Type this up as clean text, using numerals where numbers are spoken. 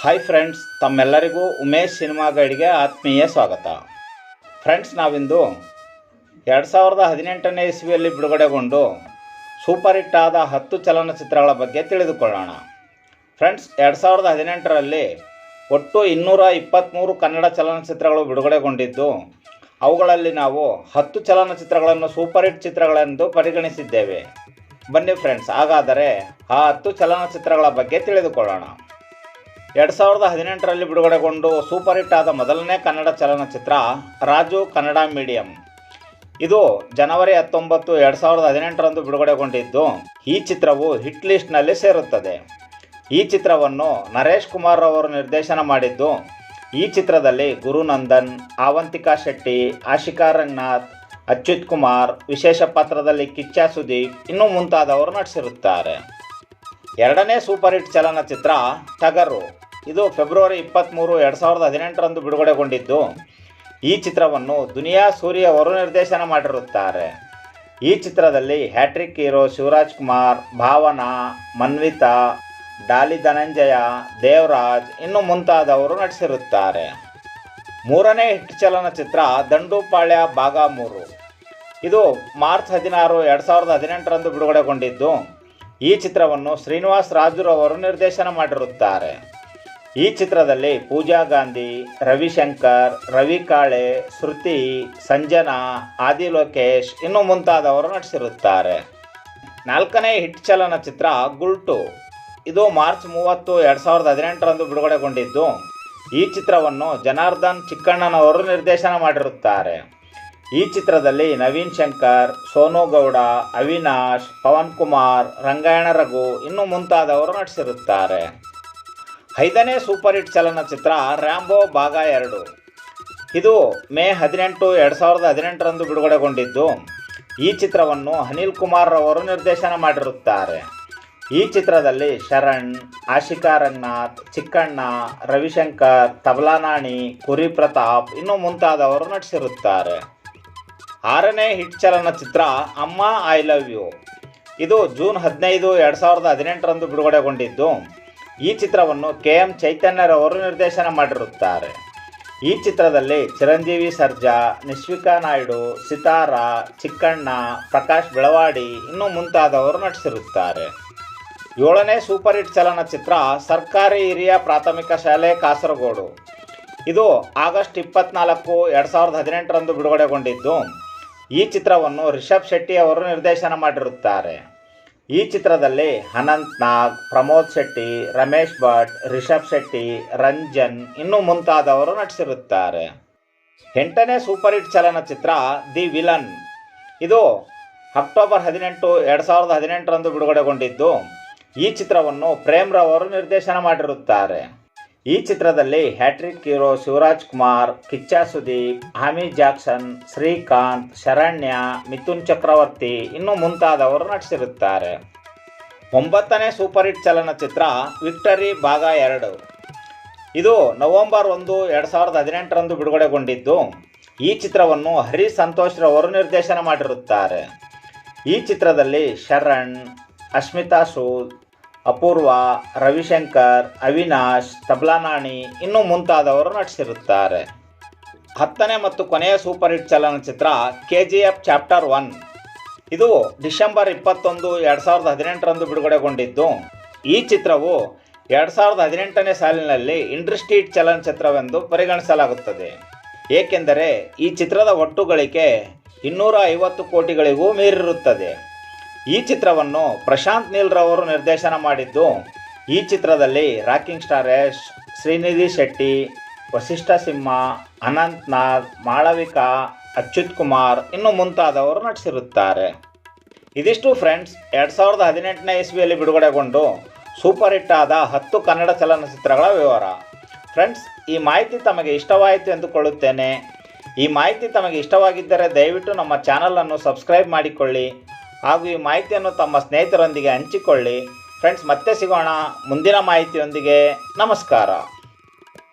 Hi friends, ತಮ್ಮೆಲ್ಲರಿಗೂ Umesh cinema ಗೈಡ್ಗೆ ಆತ್ಮೀಯ ಸ್ವಾಗತ. ಫ್ರೆಂಡ್ಸ್, ನಾವಿಂದು 2018ನೇ ಇಸ್ವಿಯಲ್ಲಿ ಬಿಡುಗಡೆಗೊಂಡು ಸೂಪರ್ ಹಿಟ್ ಆದ 10 ಚಲನಚಿತ್ರಗಳ ಬಗ್ಗೆ ತಿಳಿದುಕೊಳ್ಳೋಣ. ಫ್ರೆಂಡ್ಸ್, 2018ರಲ್ಲಿ ಒಟ್ಟು 223 ಕನ್ನಡ ಚಲನಚಿತ್ರಗಳು ಬಿಡುಗಡೆಗೊಂಡಿದ್ದು, ಅವುಗಳಲ್ಲಿ ನಾವು 10 ಚಲನಚಿತ್ರಗಳನ್ನು ಸೂಪರ್ ಹಿಟ್ ಚಿತ್ರಗಳೆಂದು ಪರಿಗಣಿಸಿದ್ದೇವೆ. ಬನ್ನಿ ಫ್ರೆಂಡ್ಸ್, ಹಾಗಾದರೆ ಆ 10 ಚಲನಚಿತ್ರಗಳ ಬಗ್ಗೆ ತಿಳಿದುಕೊಳ್ಳೋಣ. 2018ರಲ್ಲಿ ಬಿಡುಗಡೆಗೊಂಡು ಸೂಪರ್ ಹಿಟ್ ಆದ ಮೊದಲನೇ ಕನ್ನಡ ಚಲನಚಿತ್ರ ರಾಜು ಕನ್ನಡ ಮೀಡಿಯಂ. ಇದು ಜನವರಿ 19, 2018ರಂದು ಬಿಡುಗಡೆಗೊಂಡಿದ್ದು, ಈ ಚಿತ್ರವು ಹಿಟ್ ಲಿಸ್ಟ್ನಲ್ಲಿ ಸೇರುತ್ತದೆ. ಈ ಚಿತ್ರವನ್ನು ನರೇಶ್ ಕುಮಾರ್ ಅವರು ನಿರ್ದೇಶನ ಮಾಡಿದ್ದು, ಈ ಚಿತ್ರದಲ್ಲಿ ಗುರುನಂದನ್, ಅವಂತಿಕಾ ಶೆಟ್ಟಿ, ಆಶಿಕಾ ರಂಗನಾಥ್, ಅಚ್ಯುತ್ ಕುಮಾರ್, ವಿಶೇಷ ಪಾತ್ರದಲ್ಲಿ ಕಿಚ್ಚ ಸುದೀಪ್ ಇನ್ನೂ ಮುಂತಾದವರು ನಟಿಸಿರುತ್ತಾರೆ. ಎರಡನೇ ಸೂಪರ್ ಹಿಟ್ ಚಲನಚಿತ್ರ ಟಗರು. ಇದು ಫೆಬ್ರವರಿ 23, 2018ರಂದು ಬಿಡುಗಡೆಗೊಂಡಿದ್ದು, ಈ ಚಿತ್ರವನ್ನು ದುನಿಯಾ ಸೂರಿ ಅವರು ನಿರ್ದೇಶನ ಮಾಡಿರುತ್ತಾರೆ. ಈ ಚಿತ್ರದಲ್ಲಿ ಹ್ಯಾಟ್ರಿಕ್ ಹೀರೋ ಶಿವರಾಜ್ ಕುಮಾರ್, ಭಾವನಾ, ಮನ್ವಿತಾ, ಡಾಲಿ ಧನಂಜಯ, ದೇವರಾಜ್ ಇನ್ನೂ ಮುಂತಾದವರು ನಟಿಸಿರುತ್ತಾರೆ. ಮೂರನೇ ಹಿಟ್ ಚಲನಚಿತ್ರ ದಂಡುಪಾಳ್ಯ ಭಾಗ 3. ಇದು ಮಾರ್ಚ್ 16, 2018ರಂದು ಬಿಡುಗಡೆಗೊಂಡಿದ್ದು, ಈ ಚಿತ್ರವನ್ನು ಶ್ರೀನಿವಾಸ್ ರಾಜುರವರು ನಿರ್ದೇಶನ ಮಾಡಿರುತ್ತಾರೆ. ಈ ಚಿತ್ರದಲ್ಲಿ ಪೂಜಾ ಗಾಂಧಿ, ರವಿಶಂಕರ್, ರವಿ ಕಾಳೆ, ಶ್ರುತಿ, ಸಂಜನಾ, ಆದಿ ಲೋಕೇಶ್ ಇನ್ನೂ ಮುಂತಾದವರು ನಟಿಸಿರುತ್ತಾರೆ. ನಾಲ್ಕನೇ ಹಿಟ್ ಚಲನಚಿತ್ರ ಗುಲ್ಟು. ಇದು ಮಾರ್ಚ್ 30, 2018ರಂದು ಬಿಡುಗಡೆಗೊಂಡಿದ್ದು, ಈ ಚಿತ್ರವನ್ನು ಜನಾರ್ದನ್ ಚಿಕ್ಕಣ್ಣನವರು ನಿರ್ದೇಶನ ಮಾಡಿರುತ್ತಾರೆ. ಈ ಚಿತ್ರದಲ್ಲಿ ನವೀನ್ ಶಂಕರ್, ಸೋನು ಗೌಡ, ಅವಿನಾಶ್, ಪವನ್ ಕುಮಾರ್, ರಂಗಾಯಣ ರಘು ಇನ್ನೂ ಮುಂತಾದವರು ನಟಿಸಿರುತ್ತಾರೆ. ಐದನೇ ಸೂಪರ್ ಹಿಟ್ ಚಲನಚಿತ್ರ ರ್ಯಾಂಬೋ ಭಾಗ 2. ಇದು ಮೇ 18, 2018ರಂದು ಬಿಡುಗಡೆಗೊಂಡಿದ್ದು, ಈ ಚಿತ್ರವನ್ನು ಅನಿಲ್ ಕುಮಾರ್ ಅವರು ನಿರ್ದೇಶನ ಮಾಡಿರುತ್ತಾರೆ. ಈ ಚಿತ್ರದಲ್ಲಿ ಶರಣ್, ಆಶಿಕಾ ರಂಗನಾಥ್, ಚಿಕ್ಕಣ್ಣ, ರವಿಶಂಕರ್, ತಬಲಾ ನಾಣಿ, ಕುರಿ ಪ್ರತಾಪ್ ಇನ್ನೂ ಮುಂತಾದವರು ನಟಿಸಿರುತ್ತಾರೆ. ಆರನೇ ಹಿಟ್ ಚಲನಚಿತ್ರ ಅಮ್ಮ ಐ ಲವ್ ಯು. ಇದು ಜೂನ್ 15, 2018ರಂದು ಬಿಡುಗಡೆಗೊಂಡಿದ್ದು, ಈ ಚಿತ್ರವನ್ನು KM ಚೈತನ್ಯರವರು ನಿರ್ದೇಶನ ಮಾಡಿರುತ್ತಾರೆ. ಈ ಚಿತ್ರದಲ್ಲಿ ಚಿರಂಜೀವಿ ಸರ್ಜಾ, ನಿಶ್ವಿಕಾ ನಾಯ್ಡು, ಸಿತಾರಾ, ಚಿಕ್ಕಣ್ಣ, ಪ್ರಕಾಶ್ ಬೆಳವಾಡಿ ಇನ್ನೂ ಮುಂತಾದವರು ನಟಿಸಿರುತ್ತಾರೆ. ಏಳನೇ ಸೂಪರ್ ಹಿಟ್ ಚಲನಚಿತ್ರ ಸರ್ಕಾರಿ ಹಿರಿಯ ಪ್ರಾಥಮಿಕ ಶಾಲೆ ಕಾಸರಗೋಡು. ಇದು ಆಗಸ್ಟ್ 24, 2018ರಂದು ಬಿಡುಗಡೆಗೊಂಡಿದ್ದು, ಈ ಚಿತ್ರವನ್ನು ರಿಷಬ್ ಶೆಟ್ಟಿ ಅವರು ನಿರ್ದೇಶನ ಮಾಡಿರುತ್ತಾರೆ. ಈ ಚಿತ್ರದಲ್ಲಿ ಅನಂತ್ ನಾಗ್, ಪ್ರಮೋದ್ ಶೆಟ್ಟಿ, ರಮೇಶ್ ಭಟ್, ರಿಷಬ್ ಶೆಟ್ಟಿ, ರಂಜನ್ ಇನ್ನೂ ಮುಂತಾದವರು ನಟಿಸಿರುತ್ತಾರೆ. ಎಂಟನೇ ಸೂಪರ್ ಹಿಟ್ ಚಲನಚಿತ್ರ ದಿ ವಿಲನ್. ಇದು ಅಕ್ಟೋಬರ್ 18, 2018ರಂದು ಬಿಡುಗಡೆಗೊಂಡಿದ್ದು, ಈ ಚಿತ್ರವನ್ನು ಪ್ರೇಮ್ ರವರು ನಿರ್ದೇಶನ ಮಾಡಿರುತ್ತಾರೆ. ಈ ಚಿತ್ರದಲ್ಲಿ hattrick hero Shivaraj Kumar, Kichcha Sudeep, Amy Jackson, Srikanth, Sharanya, Mithun Chakraborty ಇನ್ನೂ ಮುಂತಾದವರು ನಟಿಸಿರುತ್ತಾರೆ. ಒಂಬತ್ತನೇ ಸೂಪರ್ ಹಿಟ್ ಚಲನಚಿತ್ರ ವಿಕ್ಟರಿ ಭಾಗ 2. ಇದು ನವೆಂಬರ್ 1, 2018ರಂದು ಬಿಡುಗಡೆಗೊಂಡಿದ್ದು, ಈ ಚಿತ್ರವನ್ನು ಹರಿ ಸಂತೋಷ್ ರವರು ನಿರ್ದೇಶನ ಮಾಡಿರುತ್ತಾರೆ. ಈ ಚಿತ್ರದಲ್ಲಿ ಶರಣ್, ಅಶ್ಮಿತಾ ಸೂದ್, ಅಪೂರ್ವ, ರವಿಶಂಕರ್, ಅವಿನಾಶ್, ತಬಲಾ ನಾಣಿ ಇನ್ನೂ ಮುಂತಾದವರು ನಟಿಸಿರುತ್ತಾರೆ. ಹತ್ತನೇ ಮತ್ತು ಕೊನೆಯ ಸೂಪರ್ ಹಿಟ್ ಚಲನಚಿತ್ರ KGF ಚಾಪ್ಟರ್ 1. ಇದು ಡಿಸೆಂಬರ್ 21, 2018ರಂದು ಬಿಡುಗಡೆಗೊಂಡಿದ್ದು, ಈ ಚಿತ್ರವು 2018ನೇ ಸಾಲಿನಲ್ಲಿ ಇಂಡಸ್ಟ್ರಿ ಹಿಟ್ ಚಲನಚಿತ್ರವೆಂದು ಪರಿಗಣಿಸಲಾಗುತ್ತದೆ. ಏಕೆಂದರೆ ಈ ಚಿತ್ರದ ಒಟ್ಟು ಗಳಿಕೆ 250 ಕೋಟಿಗಳಿಗೂ ಮೀರಿರುತ್ತದೆ. ಈ ಚಿತ್ರವನ್ನು ಪ್ರಶಾಂತ್ ನೀಲ್ ರವರು ನಿರ್ದೇಶನ ಮಾಡಿದ್ದು, ಈ ಚಿತ್ರದಲ್ಲಿ ರಾಕಿಂಗ್ ಸ್ಟಾರ್ ಯಶ್, ಶ್ರೀನಿಧಿ ಶೆಟ್ಟಿ, ವಸಿಷ್ಠ ಸಿಂಹ, ಅನಂತ್ ನಾಗ್, ಮಾಳವಿಕಾ, ಅಚ್ಯುತ್ ಕುಮಾರ್ ಇನ್ನೂ ಮುಂತಾದವರು ನಟಿಸಿರುತ್ತಾರೆ. ಇದಿಷ್ಟು ಫ್ರೆಂಡ್ಸ್, 2018ನೇ ಇಸ್ವಿಯಲ್ಲಿ ಬಿಡುಗಡೆಗೊಂಡು ಸೂಪರ್ ಹಿಟ್ ಆದ 10 ಕನ್ನಡ ಚಲನಚಿತ್ರಗಳ ವಿವರ. ಫ್ರೆಂಡ್ಸ್, ಈ ಮಾಹಿತಿ ತಮಗೆ ಇಷ್ಟವಾಯಿತು ಎಂದುಕೊಳ್ಳುತ್ತೇನೆ. ಈ ಮಾಹಿತಿ ತಮಗೆ ಇಷ್ಟವಾಗಿದ್ದರೆ ದಯವಿಟ್ಟು ನಮ್ಮ ಚಾನಲನ್ನು ಸಬ್ಸ್ಕ್ರೈಬ್ ಮಾಡಿಕೊಳ್ಳಿ ಹಾಗೂ ಈ ಮಾಹಿತಿಯನ್ನು ತಮ್ಮ ಸ್ನೇಹಿತರೊಂದಿಗೆ ಹಂಚಿಕೊಳ್ಳಿ. ಫ್ರೆಂಡ್ಸ್, ಮತ್ತೆ ಸಿಗೋಣ ಮುಂದಿನ ಮಾಹಿತಿಯೊಂದಿಗೆ. ನಮಸ್ಕಾರ.